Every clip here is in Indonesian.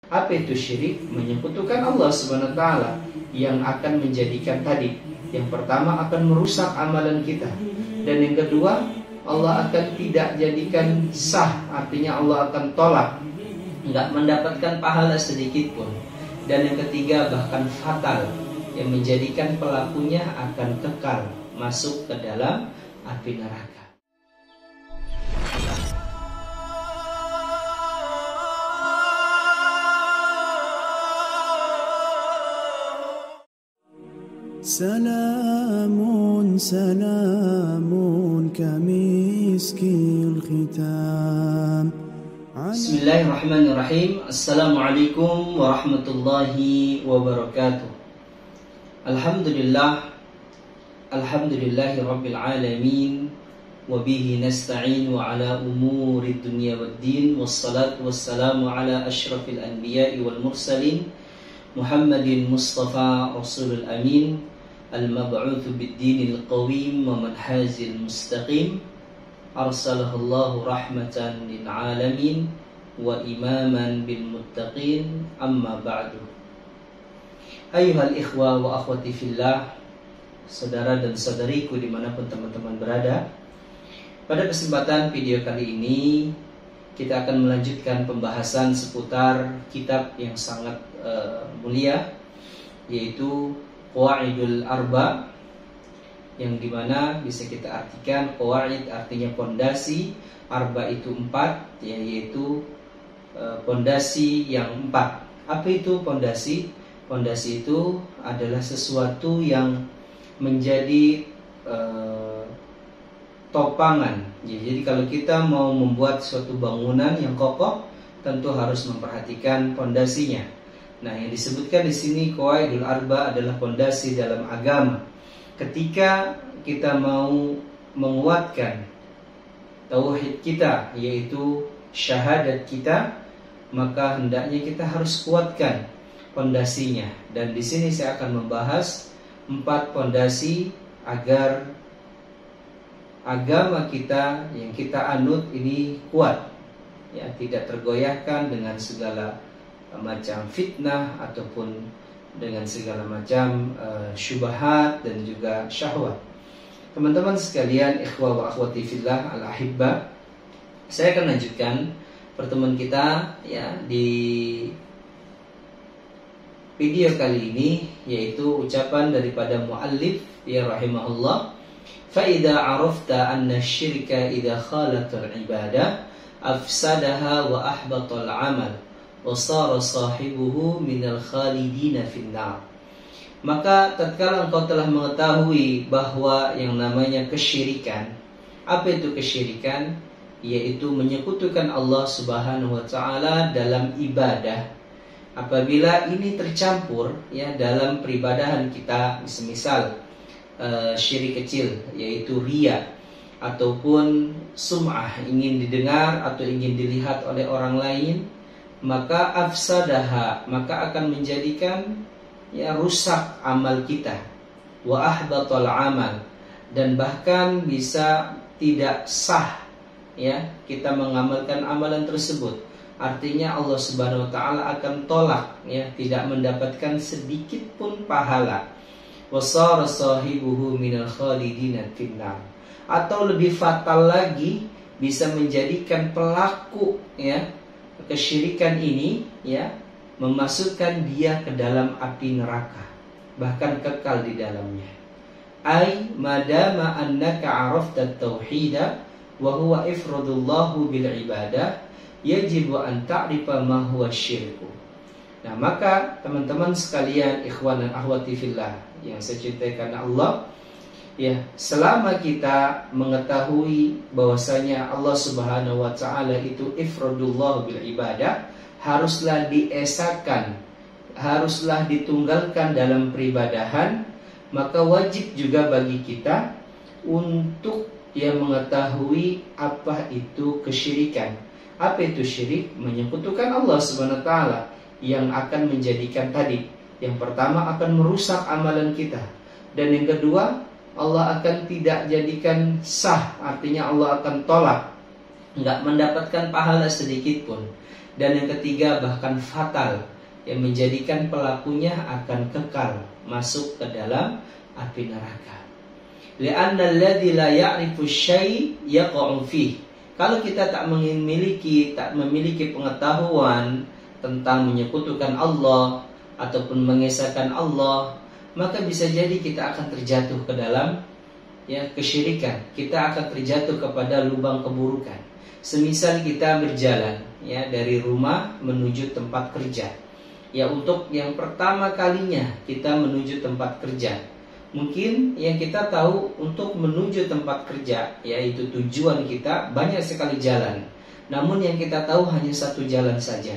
Apa itu syirik? Menyekutukan Allah Subhanahu wa taala yang akan menjadikan tadi, yang pertama akan merusak amalan kita, dan yang kedua Allah akan tidak jadikan sah, artinya Allah akan tolak, nggak mendapatkan pahala sedikit pun, dan yang ketiga bahkan fatal, yang menjadikan pelakunya akan kekal masuk ke dalam api neraka. سلام سلام كمسك الختام. Bismillahirrahmanirrahim. Assalamualaikum warahmatullahi wabarakatuh. Alhamdulillahi rabbil alamin, wabihi nasta'in wa ala umuri dunya waddin, wassalatu wassalamu ala ashrafil anbiya'i wal mursalin, Muhammadin Mustafa Rasulul Amin, al-mab'uthu bid-dinil qawim wa manhajil mustaqim, arsalahullahu rahmatan lil alamin wa imaman bil muttaqin, amma ba'du. Ayyuhal ikhwa wa akhwati fillah, saudara dan saudariku dimanapun teman-teman berada, pada kesempatan video kali ini kita akan melanjutkan pembahasan seputar kitab yang sangat mulia, yaitu Qawaidul Arba, yang dimana bisa kita artikan qawaid artinya pondasi, arba itu 4, yaitu pondasi yang 4. Apa itu pondasi? Pondasi itu adalah sesuatu yang menjadi topangan. Jadi kalau kita mau membuat suatu bangunan yang kokoh, tentu harus memperhatikan pondasinya. Nah, yang disebutkan di sini Qawaidul Arba adalah pondasi dalam agama. Ketika kita mau menguatkan tauhid kita, yaitu syahadat kita, maka hendaknya kita harus kuatkan pondasinya. Dan di sini saya akan membahas 4 pondasi agar agama kita yang kita anut ini kuat, ya, tidak tergoyahkan dengan segala macam fitnah ataupun dengan segala macam syubhat dan juga syahwat. Teman-teman sekalian, ikhwah wa akhwati fillah al-ahibba, saya akan lanjutkan pertemuan kita ya di video kali ini, yaitu ucapan daripada muallif ya rahimahullah, fa idza arafta anna syirka idza khalatul ibadah afsadaha wa ahbatal amal wa sara sahibuhu minal khalidina finnar. Maka tatkala engkau telah mengetahui bahwa yang namanya kesyirikan, apa itu kesyirikan? Yaitu menyekutukan Allah Subhanahu wa taala dalam ibadah. Apabila ini tercampur ya dalam peribadahan kita, misal syirik kecil yaitu riya ataupun sum'ah, ingin didengar atau ingin dilihat oleh orang lain, maka afsadaha, maka akan menjadikan ya rusak amal kita, wa ahbatal amal, dan bahkan bisa tidak sah ya kita mengamalkan amalan tersebut. Artinya Allah Subhanahu wa taala akan tolak ya, tidak mendapatkan sedikit pun pahala. Wasara sahibuhu minal khalidina finnar. Atau lebih fatal lagi, bisa menjadikan pelaku ya kesyirikan ini ya memasukkan dia ke dalam api neraka, bahkan kekal di dalamnya. Ai madama annaka arafta tauhida wa huwa ifradullahu bil ibadah, yajibu an ta'rifa ma huwa syirku. Nah, maka teman-teman sekalian, ikhwan dan akhwati fillah yang saya cintai karena Allah, ya, selama kita mengetahui bahwasanya Allah Subhanahu wa taala itu ifradullah bil ibadah, haruslah diesakan, haruslah ditunggalkan dalam peribadahan, maka wajib juga bagi kita untuk mengetahui apa itu kesyirikan. Apa itu syirik? Menyekutukan Allah Subhanahu wa taala yang akan menjadikan tadi, yang pertama akan merusak amalan kita, dan yang kedua Allah akan tidak jadikan sah, artinya Allah akan tolak, nggak mendapatkan pahala sedikit pun, Dan yang ketiga bahkan fatal, yang menjadikan pelakunya akan kekal masuk ke dalam api neraka. Li'anna alladzi la ya'rifu syai' yaqa'u fih. Kalau kita tak memiliki pengetahuan tentang menyekutukan Allah ataupun mengesahkan Allah, maka bisa jadi kita akan terjatuh ke dalam kesyirikan. Kita akan terjatuh kepada lubang keburukan. Semisal kita berjalan dari rumah menuju tempat kerja. Untuk yang pertama kalinya kita menuju tempat kerja. Mungkin yang kita tahu untuk menuju tempat kerja, yaitu tujuan kita, banyak sekali jalan. Namun yang kita tahu hanya satu jalan saja.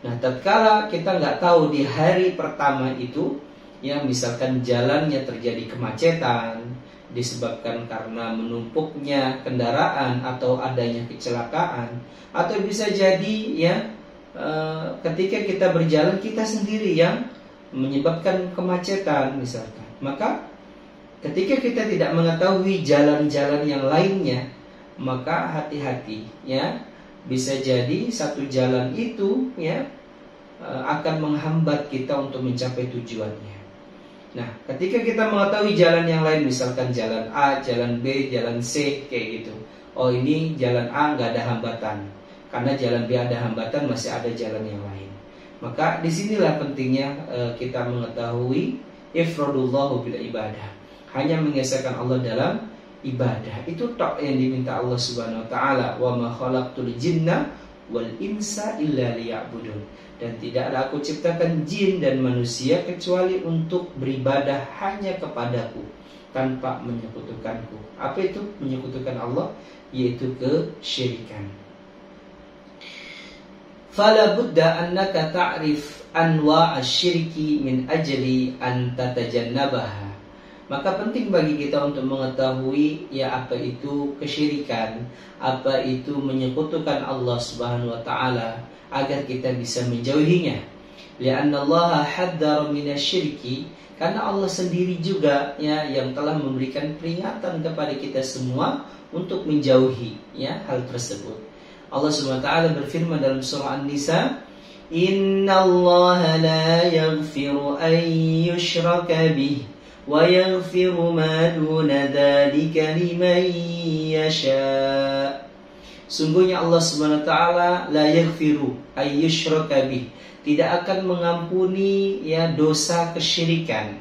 Nah, tatkala kita nggak tahu di hari pertama itu, misalkan jalannya terjadi kemacetan, disebabkan karena menumpuknya kendaraan atau adanya kecelakaan, atau bisa jadi ketika kita berjalan kita sendiri yang menyebabkan kemacetan misalkan. Maka ketika kita tidak mengetahui jalan-jalan yang lainnya, maka hati-hati bisa jadi satu jalan itu akan menghambat kita untuk mencapai tujuannya. Nah, ketika kita mengetahui jalan yang lain, misalkan jalan A, jalan B, jalan C, kayak gitu. Oh, ini jalan A nggak ada hambatan, karena jalan B ada hambatan, masih ada jalan yang lain. Maka disinilah pentingnya kita mengetahui ifradullahu bil ibadah, hanya mengesahkan Allah dalam ibadah. Itu tok yang diminta Allah Subhanahu wa taala, wa ma khalaqtul jinna wal insa illa liya'budun. Dan tidaklah aku ciptakan jin dan manusia kecuali untuk beribadah hanya kepadaku, tanpa menyekutukanku. Apa itu menyekutukan Allah? Yaitu kesyirikan. Fala budda annaka ta'rif anwa' asyirki min ajli an tatajannabaha. Maka penting bagi kita untuk mengetahui apa itu kesyirikan, apa itu menyekutukan Allah Subhanahu wa taala, agar kita bisa menjauhinya. Li'anna Allah haddara minasyirki, karena Allah sendiri juga yang telah memberikan peringatan kepada kita semua untuk menjauhi hal tersebut. Allah Subhanahu wa taala berfirman dalam surah An-Nisa, "Innallaha la yaghfiru an yushraka bih wa yaghfiru ma duna dzalika liman yasha." Sungguhnya Allah Subhanahu wa taala la yaghfiru ay yushraka bih, tidak akan mengampuni dosa kesyirikan,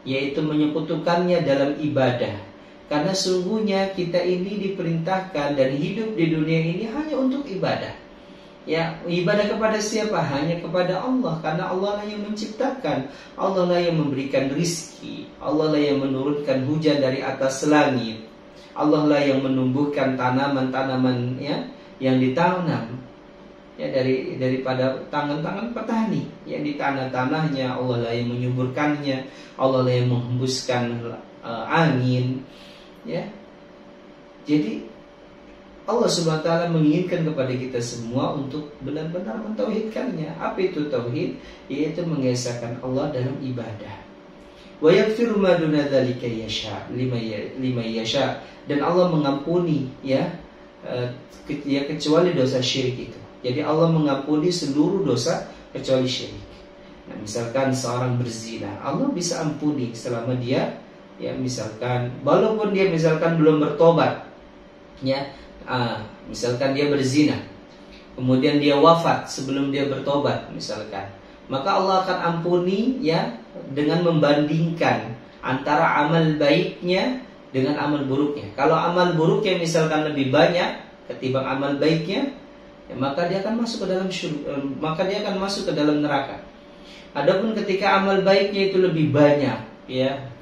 yaitu menyekutukannya dalam ibadah. Karena sungguhnya kita ini diperintahkan dan hidup di dunia ini hanya untuk ibadah. Ibadah kepada siapa? Hanya kepada Allah. Karena Allah lah yang menciptakan, Allah lah yang memberikan rizki, Allah lah yang menurunkan hujan dari atas langit, Allah lah yang menumbuhkan tanaman-tanaman yang ditanam daripada tangan-tangan petani di tanah-tanahnya. Allah lah yang menyuburkannya, Allah lah yang menghembuskan angin. Jadi Allah Subhanahu wa taala menginginkan kepada kita semua untuk benar-benar mentauhidkannya. Apa itu tauhid? Yaitu mengesahkan Allah dalam ibadah. Wa yaghfiru ma duna dzalika yasha liman yasha, dan Allah mengampuni kecuali dosa syirik itu. Jadi Allah mengampuni seluruh dosa kecuali syirik. Nah, misalkan seorang berzina, Allah bisa ampuni selama dia misalkan walaupun dia belum bertobat, misalkan dia berzina, kemudian dia wafat sebelum dia bertobat misalkan, maka Allah akan ampuni dengan membandingkan antara amal baiknya dengan amal buruknya. Kalau amal buruknya misalkan lebih banyak ketimbang amal baiknya, maka dia akan masuk ke dalam neraka. Adapun ketika amal baiknya itu lebih banyak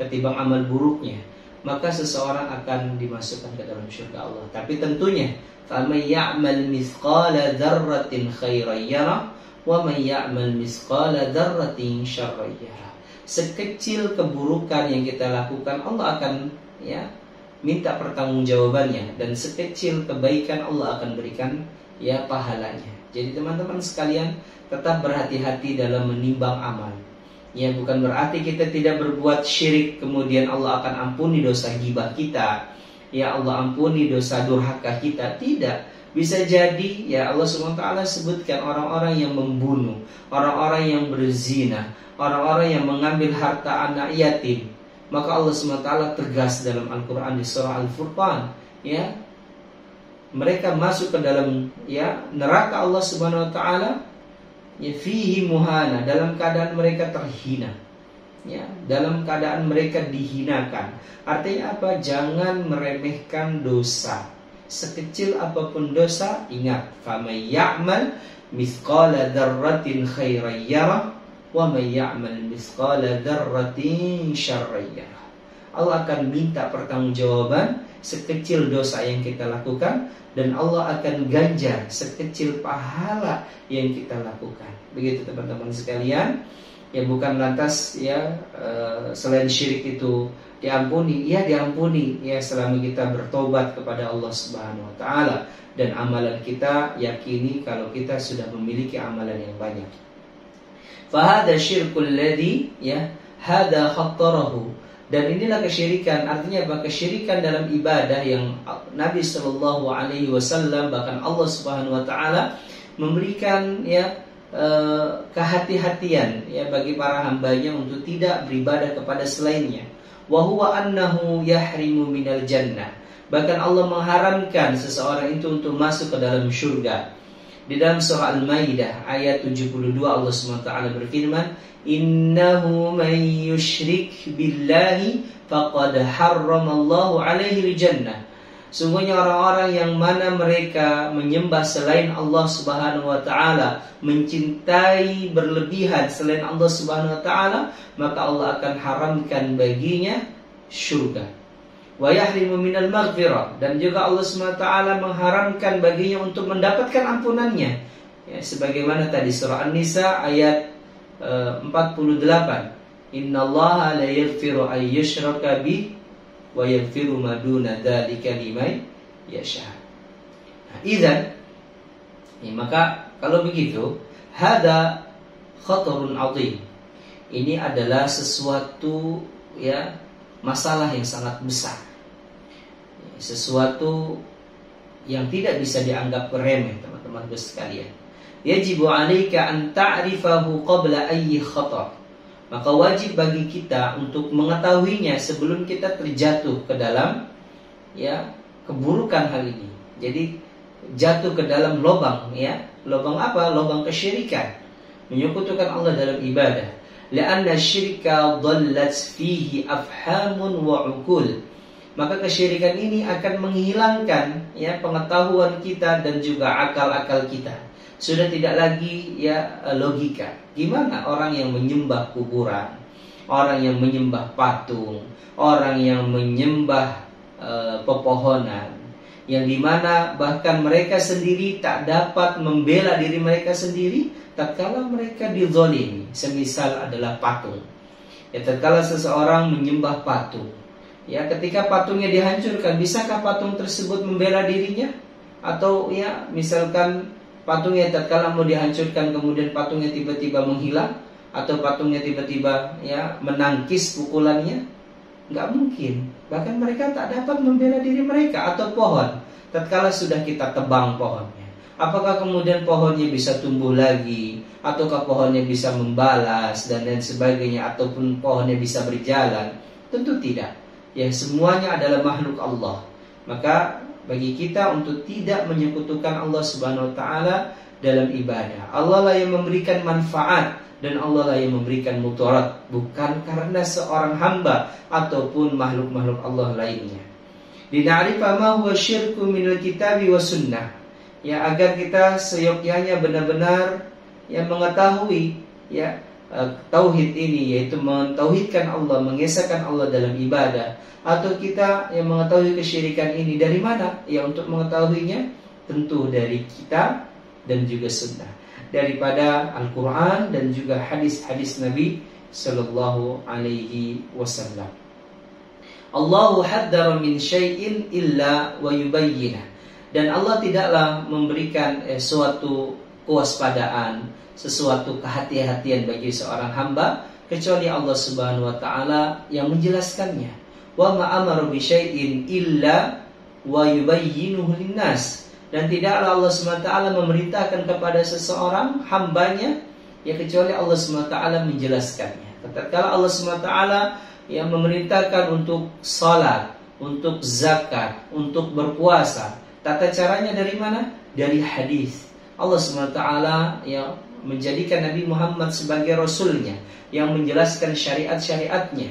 ketimbang amal buruknya, maka seseorang akan dimasukkan ke dalam surga Allah. Tapi tentunya faman ya'mal mithqala dzarratin khairan yarah wa man ya'mal mithqala dzarratin syarran yarah. Sekecil keburukan yang kita lakukan, Allah akan minta pertanggungjawabannya, dan sekecil kebaikan Allah akan berikan pahalanya. Jadi teman-teman sekalian, tetap berhati-hati dalam menimbang amal. Bukan berarti kita tidak berbuat syirik kemudian Allah akan ampuni dosa ghibah kita, Allah ampuni dosa durhaka kita. Tidak. Bisa jadi ya Allah SWT sebutkan orang-orang yang membunuh, orang-orang yang berzina, orang-orang yang mengambil harta anak yatim. Maka Allah SWT tegas dalam Al-Quran di surah Al-Furqan, ya, mereka masuk ke dalam ya neraka Allah Subhanahu Wa Taala, ya, fihi muhana, dalam keadaan mereka terhina, ya, dalam keadaan mereka dihinakan. Artinya apa? Jangan meremehkan dosa. Sekecil apapun dosa, ingat, faman ya'mal mithqala dzarratin khairan yarah wa man ya'mal mithqala dzarratin syarran yarah. Allah akan minta pertanggungjawaban sekecil dosa yang kita lakukan, dan Allah akan ganjar sekecil pahala yang kita lakukan. Begitu teman-teman sekalian. Ya, bukan lantas ya selain syirik itu diampuni, ya diampuni ya selama kita bertobat kepada Allah Subhanahu Wa Taala, dan amalan kita yakini kalau kita sudah memiliki amalan yang banyak. Fahada syirkul ladzi ya hada khattarahu, dan inilah kesyirikan. Artinya apa? Kesyirikan dalam ibadah yang Nabi Shallallahu Alaihi Wasallam, bahkan Allah Subhanahu Wa Taala memberikan ya kehati-hatian ya bagi para hambanya untuk tidak beribadah kepada selainnya. Wa huwa annahu yahrimu minal jannah. Bahkan Allah mengharamkan seseorang itu untuk masuk ke dalam surga. Di dalam surah Al-Maidah ayat 72 Allah SWT berfirman, innahu man yushrik billahi faqad harramallahu alaihi jannah. Sungguhnya orang-orang yang mana mereka menyembah selain Allah Subhanahu Wa Taala, mencintai berlebihan selain Allah Subhanahu Wa Taala, maka Allah akan haramkan baginya surga. Wa yahrimu minal maghfirah, dan juga Allah Subhanahu Wa Taala mengharamkan baginya untuk mendapatkan ampunannya. Ya, sebagaimana tadi surah An-Nisa ayat 48. Innallaha la yaghfiru ay yushraka bih wa yaghfiru ma duna dzalika liman yasha. Idzan, ya, maka kalau begitu, hada khatarun azim. Ini adalah sesuatu ya masalah yang sangat besar. Sesuatu yang tidak bisa dianggap remeh, teman-teman sekalian. Yajibu 'alaika an ta'rifahu qabla ayyi khatar. Maka wajib bagi kita untuk mengetahuinya sebelum kita terjatuh ke dalam ya keburukan hal ini. Jadi jatuh ke dalam lubang, ya. Lubang apa? Lubang kesyirikan, menyekutukan Allah dalam ibadah. Li'anna syirka dhallat fihi afhamun wa uqul. Maka kesyirikan ini akan menghilangkan ya pengetahuan kita dan juga akal-akal kita. Sudah tidak lagi ya logika. Gimana orang yang menyembah kuburan, orang yang menyembah patung, orang yang menyembah pepohonan, yang dimana bahkan mereka sendiri tak dapat membela diri mereka sendiri tatkala mereka dizalimi. Semisal adalah patung. Ya, tatkala seseorang menyembah patung, ya ketika patungnya dihancurkan, bisakah patung tersebut membela dirinya? Atau ya misalkan patungnya tatkala mau dihancurkan kemudian patungnya tiba-tiba menghilang, atau patungnya tiba-tiba ya menangkis pukulannya, nggak mungkin. Bahkan mereka tak dapat membela diri mereka. Atau pohon, tatkala sudah kita tebang pohonnya, apakah kemudian pohonnya bisa tumbuh lagi, ataukah pohonnya bisa membalas dan lain sebagainya, ataupun pohonnya bisa berjalan? Tentu tidak. Ya, semuanya adalah makhluk Allah. Maka bagi kita untuk tidak menyekutukan Allah Subhanahu Wa Taala dalam ibadah. Allah lah yang memberikan manfaat dan Allah lah yang memberikan mudarat, bukan karena seorang hamba ataupun makhluk-makhluk Allah lainnya. Dina'rifa ma huwa syirku minal kitabi wa sunnah. Ya, agar kita seyogyanya benar-benar yang mengetahui ya tauhid ini, yaitu mentauhidkan Allah, mengesahkan Allah dalam ibadah. Atau kita yang mengetahui kesyirikan ini dari mana? Ya, untuk mengetahuinya tentu dari kitab dan juga sunnah, daripada Al-Quran dan juga hadis-hadis Nabi Sallallahu Alaihi Wasallam. Allahu haddara min syai'in illa wa yubayyinah. Dan Allah tidaklah memberikan suatu kewaspadaan, sesuatu kehati-hatian bagi seorang hamba kecuali Allah Subhanahu Wa Taala yang menjelaskannya. Wa ma amara bi syai'in illa wa yubayyinuhu linnas. dan tidaklah Allah SWT memerintahkan kepada seseorang hambanya ya kecuali Allah SWT menjelaskannya. Tatkala Allah SWT yang memerintahkan untuk salat, untuk zakat, untuk berpuasa, tata caranya dari mana? Dari hadis. Allah SWT yang menjadikan Nabi Muhammad sebagai rasulnya yang menjelaskan syariat-syariatnya,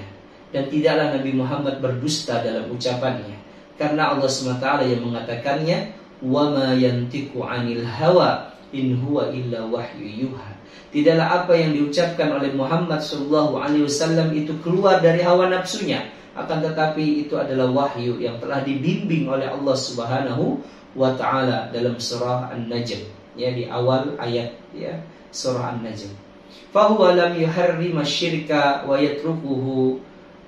dan tidaklah Nabi Muhammad berdusta dalam ucapannya, karena Allah SWT yang mengatakannya, wa ma yantiqu 'anil hawa in huwa illa wahyu yuha. Tidaklah apa yang diucapkan oleh Muhammad SAW itu keluar dari hawa nafsunya, akan tetapi itu adalah wahyu yang telah dibimbing oleh Allah Subhanahu wa taala dalam surah An-Najm, ya, di awal ayat ya surah An-Najm. Fa huwa lam yuharrim asy-syirka wa yatrukuhu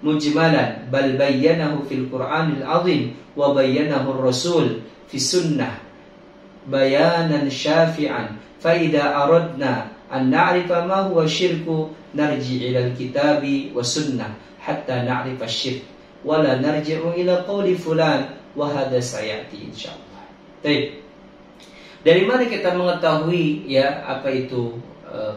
mujmalan bal bayyanahu fil Qur'anil 'azim wa bayyanahu ar-rasul fi sunnah bayanan syafi'an fa idza aradna an na'rifa ma huwa syirku narji' ila al-kitabi wa sunnah hatta na'rifa asy-syirk wa la narji'u ila qawli fulan wa hadha sayati insyaallah. Baik. Dari mana kita mengetahui ya apa itu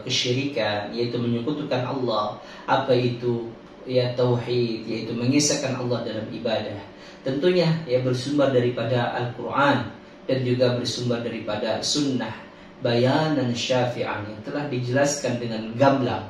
kesyirikan, yaitu menyekutukan Allah, apa itu ya tauhid, yaitu mengisahkan Allah dalam ibadah? Tentunya ya bersumber daripada Al-Quran dan juga bersumber daripada sunnah bayanan syafi'an yang telah dijelaskan dengan gamblang.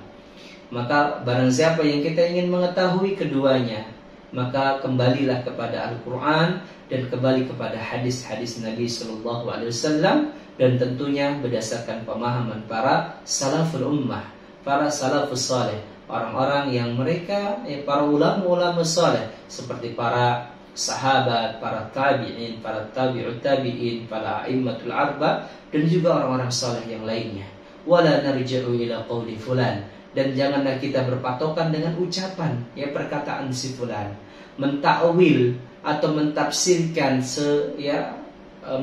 Maka barang siapa yang kita ingin mengetahui keduanya, maka kembalilah kepada Al-Quran dan kembali kepada hadis-hadis Nabi SAW, dan tentunya berdasarkan pemahaman para salaful ummah, para salafus saleh, orang-orang yang mereka para ulama-ulama saleh seperti para sahabat, para tabi'in, para tabi'ut tabi'in, para a'immatul arba, dan juga orang-orang saleh yang lainnya. Wala narji'u ila qawli fulan, dan janganlah kita berpatokan dengan ucapan ya perkataan si fulan, mentakwil atau mentafsirkan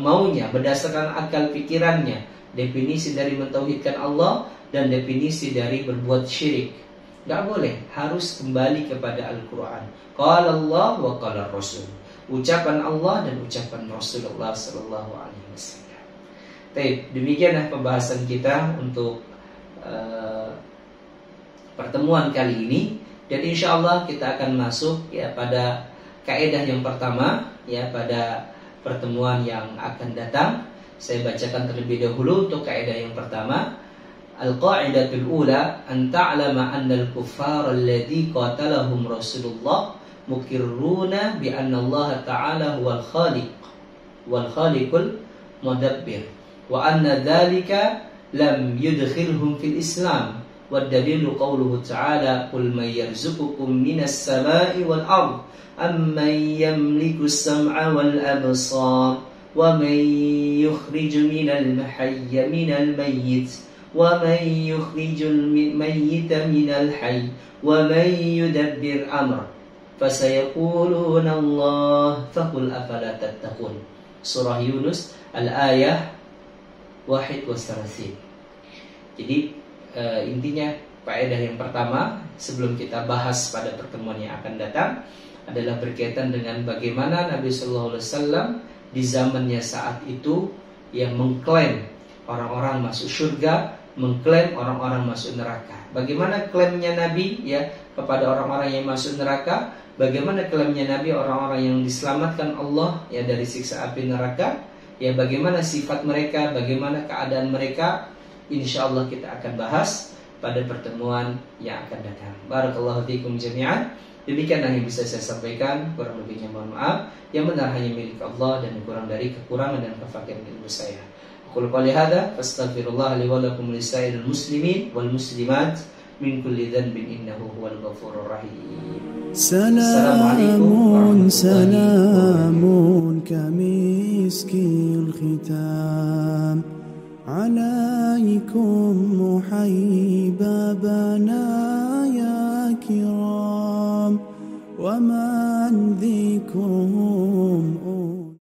maunya berdasarkan akal pikirannya, definisi dari mentauhidkan Allah dan definisi dari berbuat syirik. Tidak boleh, harus kembali kepada Al-Quran. Qala Allah wa qala Rasul, ucapan Allah dan ucapan Rasulullah sallallahu alaihi wasallam. Baik, demikianlah pembahasan kita untuk pertemuan kali ini, dan insyaallah kita akan masuk ya pada kaidah yang pertama ya pada pertemuan yang akan datang. Saya bacakan terlebih dahulu untuk kaidah yang pertama. Al-qa'idatul ula an ta'lama anna al-kuffara alladhi qatalahum Rasulullah mukirruna bi anna Allah ta'ala huwal khaliq wal khaliqul mudabbir wa anna dhalika lam yudkhilhum fil Islam. Wad-dalilu qawluhu ta'ala qul may yarzuqukum minas sama'i wal ardh amman yamliku as-sam'a wal absar wa man yukhriju minal hayyi minal mayyit wa man yukhrijul mayyita minal hayy wa man yudabbir amra fasayaquluna Allah faqul afala tattaqun. Surah Yunus al-ayah 31. Jadi intinya faedah yang pertama sebelum kita bahas pada pertemuan yang akan datang adalah berkaitan dengan bagaimana Nabi Sallallahu Alaihi Wasallam di zamannya saat itu yang mengklaim orang-orang masuk surga, mengklaim orang-orang masuk neraka. Bagaimana klaimnya Nabi ya kepada orang-orang yang masuk neraka? Bagaimana klaimnya Nabi orang-orang yang diselamatkan Allah ya dari siksa api neraka? Ya bagaimana sifat mereka, bagaimana keadaan mereka? InsyaAllah kita akan bahas pada pertemuan yang akan datang. Barakallahu fiikum jami'an. Demikianlah yang bisa saya sampaikan, kurang lebihnya mohon maaf. Yang benar hanya milik Allah dan kurang dari kekurangan dan kefakiran ilmu saya. Aqulu qouli hadza fastaghfirullah li wa lakum lisa'iril muslimin wal muslimat min kulli dhanbin innahu huwal ghafurur rahim. Salamun salamun kamiskil khitam عليكم محيي